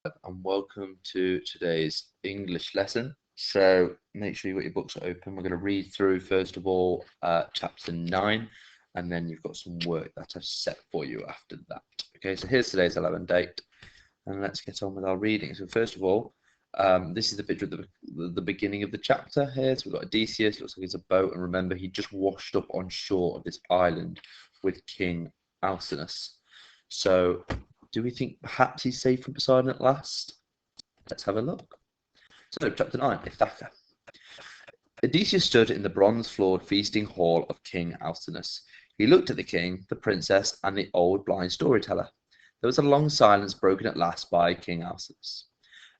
And welcome to today's English lesson. So make sure you've got your books open. We're going to read through, first of all, chapter 9, and then you've got some work that I've set for you after that. Okay, so here's today's 11 date, and let's get on with our reading. So first of all, this is the picture of the beginning of the chapter here. So we've got Odysseus, looks like it's a boat, and remember, he just washed up on shore of this island with King Alcinous. So do we think perhaps he's safe from Poseidon at last? Let's have a look. So, chapter 9, Ithaca. Odysseus stood in the bronze-floored feasting hall of King Alcinous. He looked at the king, the princess, and the old blind storyteller. There was a long silence, broken at last by King Alcinous.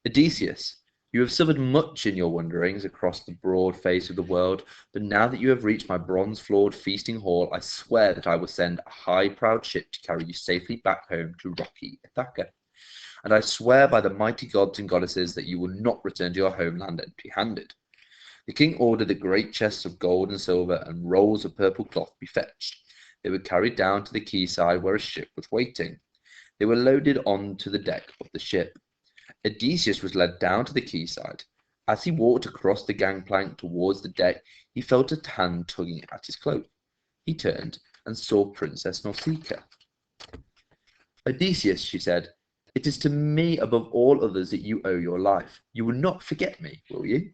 Odysseus, you have suffered much in your wanderings across the broad face of the world, but now that you have reached my bronze-floored feasting hall, I swear that I will send a high, proud ship to carry you safely back home to rocky Ithaca. And I swear by the mighty gods and goddesses that you will not return to your homeland empty-handed. The king ordered that great chests of gold and silver and rolls of purple cloth be fetched. They were carried down to the quayside where a ship was waiting. They were loaded on to the deck of the ship. Odysseus was led down to the quayside. As he walked across the gangplank towards the deck, he felt a hand tugging at his cloak. He turned and saw Princess Nausicaa. Odysseus, she said, it is to me above all others that you owe your life. You will not forget me, will you?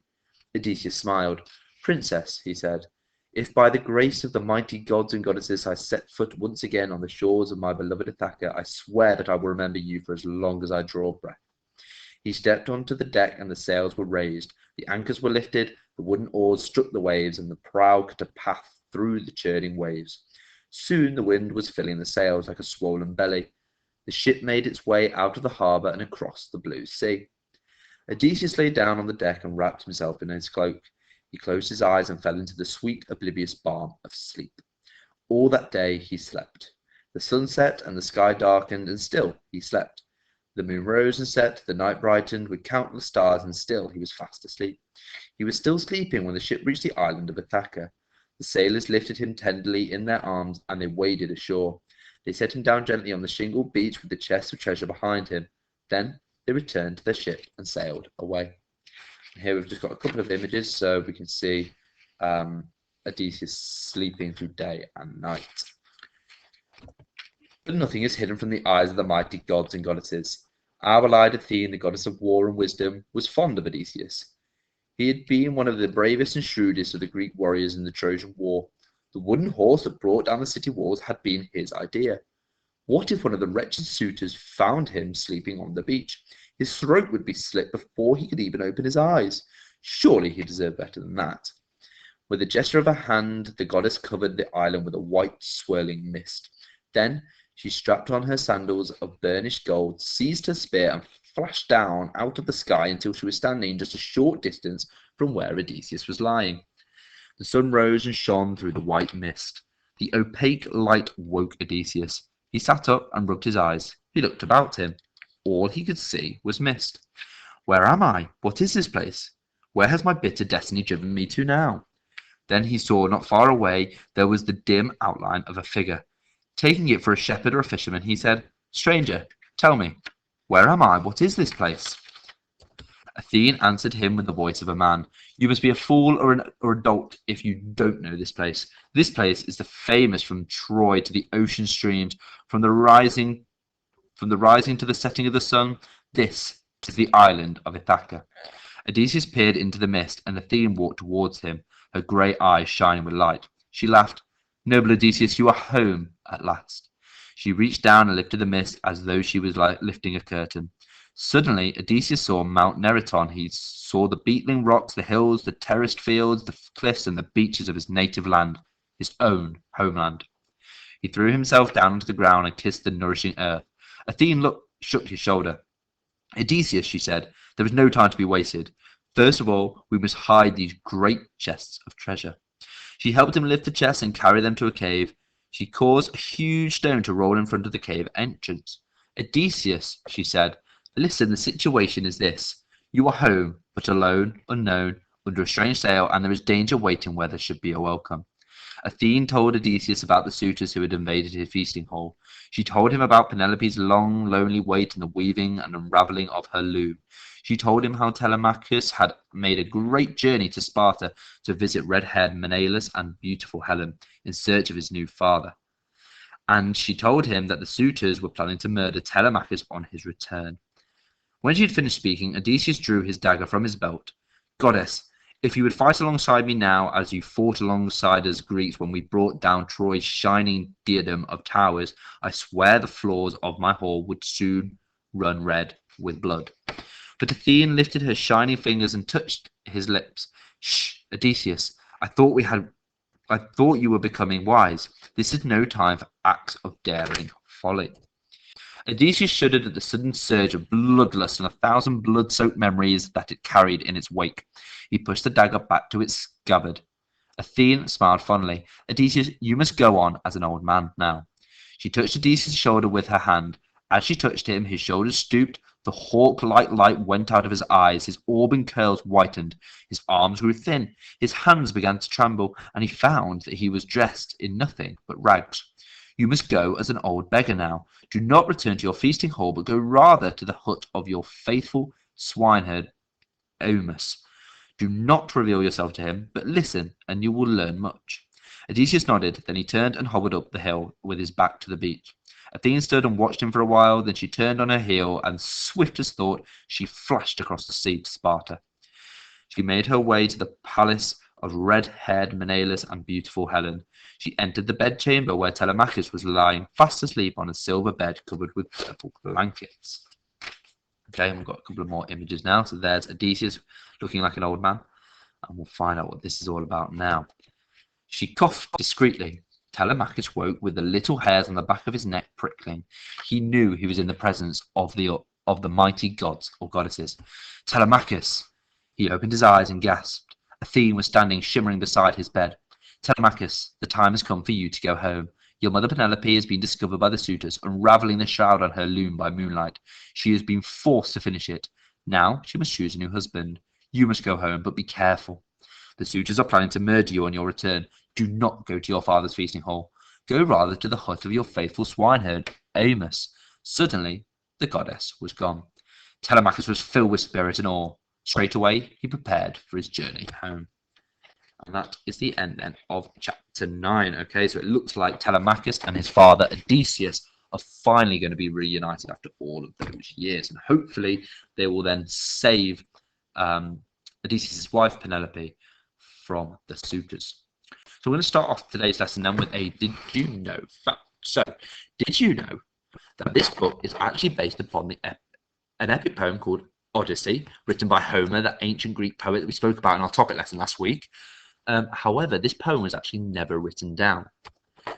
Odysseus smiled. Princess, he said, if by the grace of the mighty gods and goddesses I set foot once again on the shores of my beloved Ithaca, I swear that I will remember you for as long as I draw breath. He stepped onto the deck and the sails were raised. The anchors were lifted, the wooden oars struck the waves, and the prow cut a path through the churning waves. Soon the wind was filling the sails like a swollen belly. The ship made its way out of the harbour and across the blue sea. Odysseus lay down on the deck and wrapped himself in his cloak. He closed his eyes and fell into the sweet, oblivious balm of sleep. All that day he slept. The sun set and the sky darkened, and still he slept. The moon rose and set, the night brightened with countless stars, and still he was fast asleep. He was still sleeping when the ship reached the island of Ithaca. The sailors lifted him tenderly in their arms, and they waded ashore. They set him down gently on the shingled beach with the chest of treasure behind him. Then they returned to their ship and sailed away. And here we've just got a couple of images so we can see Odysseus sleeping through day and night. But nothing is hidden from the eyes of the mighty gods and goddesses. Owl-eyed Athene, the goddess of war and wisdom, was fond of Odysseus. He had been one of the bravest and shrewdest of the Greek warriors in the Trojan War. The wooden horse that brought down the city walls had been his idea. What if one of the wretched suitors found him sleeping on the beach? His throat would be slit before he could even open his eyes. Surely he deserved better than that. With a gesture of her hand, the goddess covered the island with a white, swirling mist. Then she strapped on her sandals of burnished gold, seized her spear, and flashed down out of the sky until she was standing just a short distance from where Odysseus was lying. The sun rose and shone through the white mist. The opaque light woke Odysseus. He sat up and rubbed his eyes. He looked about him. All he could see was mist. Where am I? What is this place? Where has my bitter destiny driven me to now? Then he saw not far away there was the dim outline of a figure. Taking it for a shepherd or a fisherman, he said, Stranger, tell me, where am I? What is this place? Athene answered him with the voice of a man. You must be a fool or a dolt if you don't know this place. This place is the famous from Troy to the ocean streams, from the rising to the setting of the sun. This is the island of Ithaca. Odysseus peered into the mist, and Athene walked towards him, her grey eyes shining with light. She laughed. Noble Odysseus, you are home at last. She reached down and lifted the mist as though she was lifting a curtain. Suddenly, Odysseus saw Mount Neriton. He saw the beetling rocks, the hills, the terraced fields, the cliffs, and the beaches of his native land, his own homeland. He threw himself down onto the ground and kissed the nourishing earth. Athene shook his shoulder. Odysseus, she said, there is no time to be wasted. First of all, we must hide these great chests of treasure. She helped him lift the chests and carry them to a cave. She caused a huge stone to roll in front of the cave entrance. Odysseus, she said, listen, the situation is this. You are home, but alone, unknown, under a strange sail, and there is danger waiting where there should be a welcome. Athene told Odysseus about the suitors who had invaded his feasting hall. She told him about Penelope's long, lonely wait in the weaving and unravelling of her loom. She told him how Telemachus had made a great journey to Sparta to visit red-haired Menelaus and beautiful Helen in search of his new father. And she told him that the suitors were planning to murder Telemachus on his return. When she had finished speaking, Odysseus drew his dagger from his belt. Goddess, if you would fight alongside me now as you fought alongside us Greeks when we brought down Troy's shining diadem of towers, I swear the floors of my hall would soon run red with blood. But Athene lifted her shining fingers and touched his lips. Shh, Odysseus, I thought you were becoming wise. This is no time for acts of daring folly. Odysseus shuddered at the sudden surge of bloodlust and 1,000 blood-soaked memories that it carried in its wake. He pushed the dagger back to its scabbard. Athene smiled fondly. Odysseus, you must go on as an old man now. She touched Odysseus' shoulder with her hand. As she touched him, his shoulders stooped, the hawk-like light went out of his eyes, his auburn curls whitened, his arms grew thin, his hands began to tremble, and he found that he was dressed in nothing but rags. You must go as an old beggar now. Do not return to your feasting hall, but go rather to the hut of your faithful swineherd Omus. Do not reveal yourself to him, but listen, and you will learn much. Odysseus nodded, then he turned and hobbled up the hill with his back to the beach. Athene stood and watched him for a while, then she turned on her heel, and swift as thought, she flashed across the sea to Sparta. She made her way to the palace of red-haired Menelaus and beautiful Helen. She entered the bedchamber where Telemachus was lying fast asleep on a silver bed covered with purple blankets. Okay, and we've got a couple of more images now. So there's Odysseus looking like an old man, and we'll find out what this is all about now. She coughed discreetly. Telemachus woke with the little hairs on the back of his neck prickling. He knew he was in the presence of the mighty gods or goddesses. Telemachus! He opened his eyes and gasped. Athene was standing shimmering beside his bed. Telemachus, the time has come for you to go home. Your mother Penelope has been discovered by the suitors, unravelling the shroud on her loom by moonlight. She has been forced to finish it. Now she must choose a new husband. You must go home, but be careful. The suitors are planning to murder you on your return. Do not go to your father's feasting hall. Go rather to the hut of your faithful swineherd, Amos. Suddenly, the goddess was gone. Telemachus was filled with spirit and awe. Straight away, he prepared for his journey home. And that is the end then of chapter 9. Okay, so it looks like Telemachus and his father Odysseus are finally going to be reunited after all of those years. And hopefully they will then save Odysseus' wife Penelope from the suitors. So we're going to start off today's lesson then with a did you know fact. So, did you know that this book is actually based upon an epic poem called Odyssey, written by Homer, that ancient Greek poet that we spoke about in our topic lesson last week? However, this poem was actually never written down.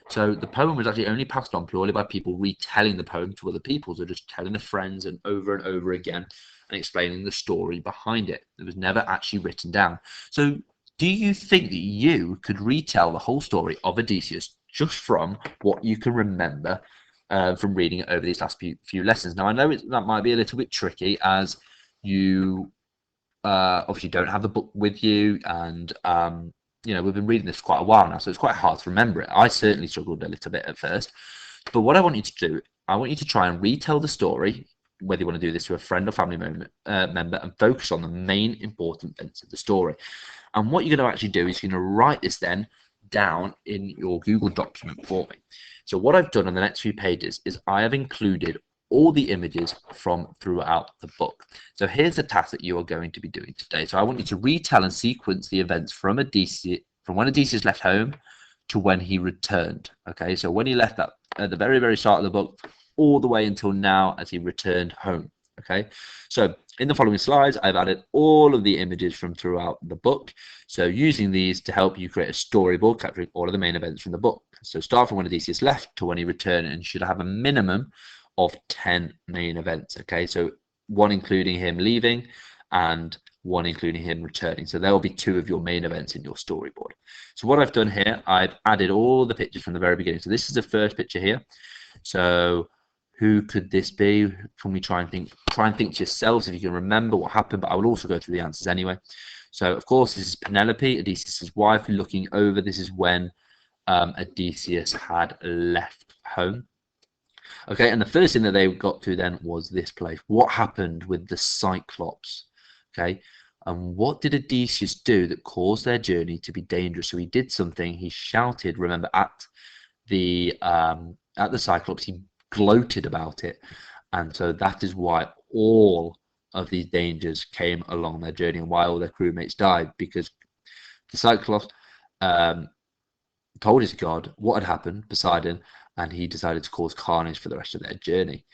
So the poem was actually only passed on purely by people retelling the poem to other people, so just telling their friends and over again and explaining the story behind it. It was never actually written down. So do you think that you could retell the whole story of Odysseus just from what you can remember from reading it over these last few lessons? Now, I know that might be a little bit tricky as you obviously don't have the book with you, and you know, we've been reading this for quite a while now, so it's quite hard to remember it. I certainly struggled a little bit at first. But what I want you to do, I want you to try and retell the story, whether you want to do this to a friend or family member, and focus on the main important events of the story. And what you're going to actually do is you're going to write this then down in your Google document for me. So what I've done on the next few pages is I have included all the images from throughout the book. So here's the task that you are going to be doing today. So I want you to retell and sequence the events from when Odysseus left home to when he returned. Okay, so when he left that at the very start of the book, all the way until now as he returned home. Okay, so in the following slides, I've added all of the images from throughout the book. So using these to help you create a storyboard capturing all of the main events from the book. So start from when Odysseus left to when he returned, and should have a minimum of 10 main events. Okay, so one including him leaving and one including him returning. So there will be 2 of your main events in your storyboard. So what I've done here, I've added all the pictures from the very beginning. So this is the first picture here. So who could this be? Can we try and think to yourselves if you can remember what happened, but I will also go through the answers anyway. So of course this is Penelope, Odysseus' wife, looking over. This is when Odysseus had left home. Okay, and the first thing that they got to then was this place. What happened with the Cyclops? Okay, and what did Odysseus do that caused their journey to be dangerous? So he did something. He shouted, remember, at the Cyclops. He gloated about it, and so that is why all of these dangers came along their journey, and why all their crewmates died, because the Cyclops um, told his god what had happened, Poseidon, and he decided to cause carnage for the rest of their journey.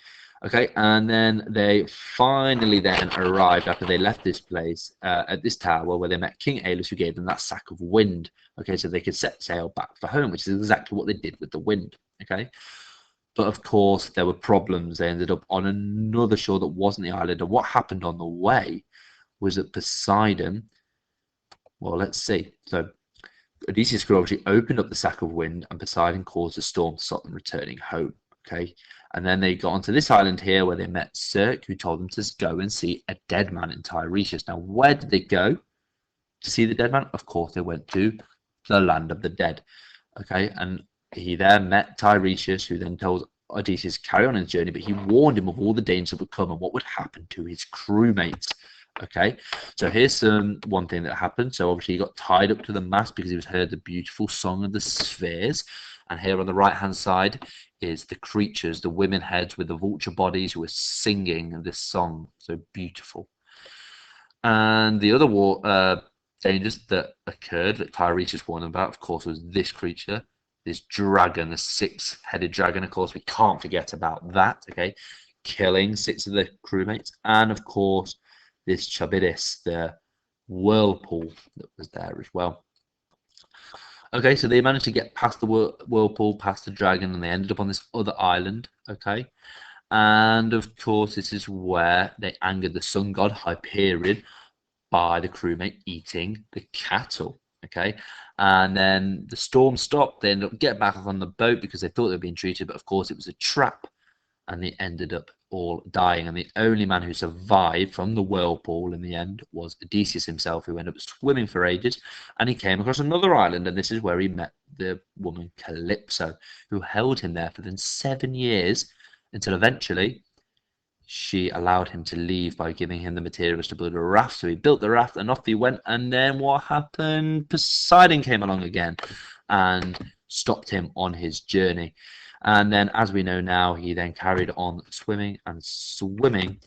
Okay, and then they finally then arrived after they left this place at this tower where they met King Aelus, who gave them that sack of wind. Okay, so they could set sail back for home, which is exactly what they did with the wind. Okay, but of course there were problems. They ended up on another shore that wasn't the island, and what happened on the way was that Poseidon. Well, let's see. So Odysseus could obviously opened up the sack of wind, and Poseidon caused a storm to stop them returning home. Okay, and then they got onto this island here where they met Circe, who told them to go and see a dead man in Tiresias. Now, where did they go to see the dead man? Of course, they went to the land of the dead. Okay, and he there met Tiresias, who then told Odysseus to carry on his journey, but he warned him of all the dangers that would come and what would happen to his crewmates. Okay, so here's one thing that happened. So obviously he got tied up to the mast because he was heard the beautiful song of the spheres. And here on the right hand side is the creatures, the women heads with the vulture bodies who were singing this song. So beautiful. And the other dangers that occurred that Tiresias warned about, of course, was this creature, this dragon, the six-headed dragon. Of course, we can't forget about that. Okay, killing 6 of the crewmates, and of course this Charybdis, the whirlpool that was there as well. Okay, so they managed to get past the whirlpool, past the dragon, and they ended up on this other island. Okay, and of course this is where they angered the sun god Hyperion by the crewmate eating the cattle. Okay, and then the storm stopped. They ended up getting back on the boat because they thought they were being treated, but of course it was a trap, and they ended up all dying. And the only man who survived from the whirlpool in the end was Odysseus himself, who ended up swimming for ages, and he came across another island, and this is where he met the woman Calypso, who held him there for then 7 years until eventually she allowed him to leave by giving him the materials to build a raft. So he built the raft and off he went. And then what happened? Poseidon came along again and stopped him on his journey. And then, as we know now, he then carried on swimming and swimming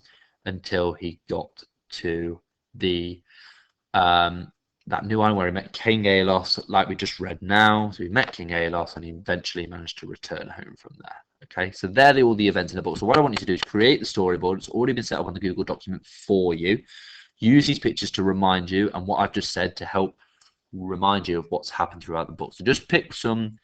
until he got to the that new island where he met King Aeolus, like we just read now. So he met King Aeolus, and he eventually managed to return home from there. Okay, so they're all the events in the book. So what I want you to do is create the storyboard. It's already been set up on the Google document for you. Use these pictures to remind you, and what I've just said to help remind you of what's happened throughout the book. So just pick some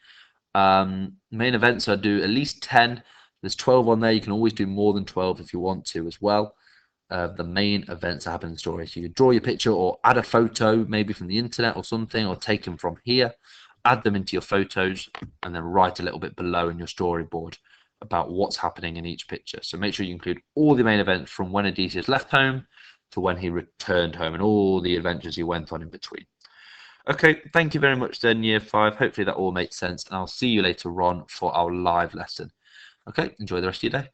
main events. I do at least 10. There's 12 on there. You can always do more than 12 if you want to as well. The main events that happen in the story. So you draw your picture or add a photo, maybe from the internet or something, or take them from here. Add them into your photos, and then write a little bit below in your storyboard about what's happening in each picture. So make sure you include all the main events from when Odysseus left home to when he returned home, and all the adventures he went on in between. Okay, thank you very much then, Year 5. Hopefully that all makes sense, and I'll see you later on for our live lesson. Okay, enjoy the rest of your day.